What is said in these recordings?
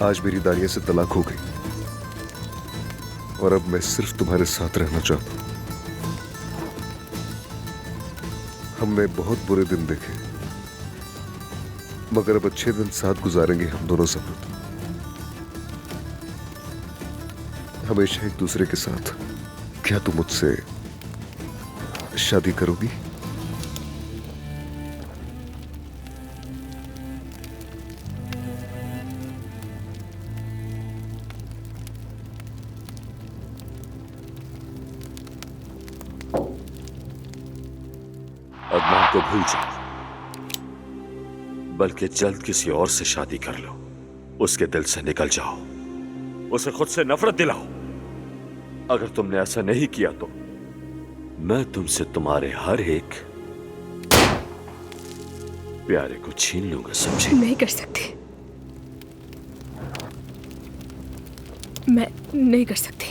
आज मेरी दानिया से तलाक हो गई और अब मैं सिर्फ तुम्हारे साथ रहना चाहता हूं। हमने बहुत बुरे दिन देखे, मगर अब अच्छे दिन साथ गुजारेंगे हम दोनों ज़मरुद, हमेशा एक दूसरे के साथ। क्या तुम मुझसे शादी करोगी? अदनान को भूल जाओ, बल्कि जल्द किसी और से शादी कर लो। उसके दिल से निकल जाओ, उसे खुद से नफरत दिलाओ। अगर तुमने ऐसा नहीं किया तो मैं तुमसे तुम्हारे हर एक प्यारे को छीन लूंगा, समझी? नहीं कर सकती, मैं नहीं कर सकती।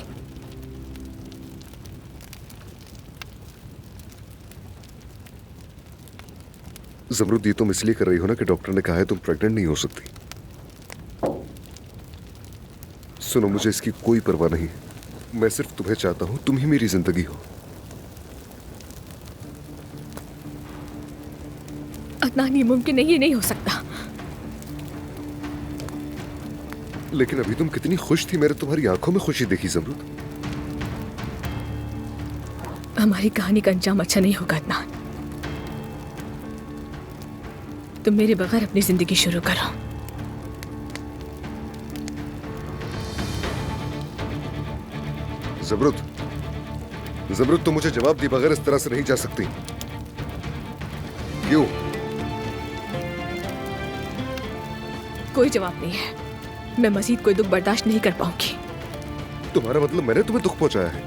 ज़मरुद, ये तुम इसलिए कर रही हो ना कि डॉक्टर ने कहा है तुम प्रेग्नेंट नहीं हो सकती। सुनो, मुझे इसकी कोई परवाह नहीं। मैं सिर्फ तुम्हें चाहता हूं, तुम ही मेरी जिंदगी हो। अदनान, ये मुमकिन नहीं, ये नहीं हो सकता। लेकिन अभी तुम कितनी खुश थी, मैंने तुम्हारी आंखों में खुशी देखी ज़मरुद। हमारी कहानी का अंजाम अच्छा नहीं होगा अदनान। तुम मेरे बगैर अपनी जिंदगी शुरू करो। ज़मरुद, ज़मरुद, तुम मुझे जवाब दिए बगैर इस तरह से नहीं जा सकती। क्यों? कोई जवाब नहीं है। मैं मजीद कोई दुख बर्दाश्त नहीं कर पाऊंगी। तुम्हारा मतलब मैंने तुम्हें दुख पहुंचाया है?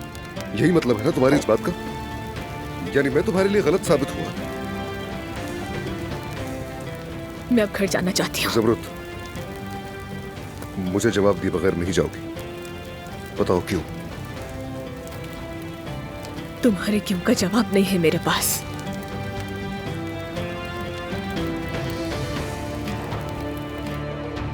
यही मतलब है ना तुम्हारी इस बात का? यानी मैं तुम्हारे लिए गलत साबित हुआ? मैं अब घर जाना चाहती हूँ। ज़मरुद, मुझे जवाब दिए बगैर नहीं जाओगी। बताओ क्यों? तुम्हारे क्यों का जवाब नहीं है मेरे पास।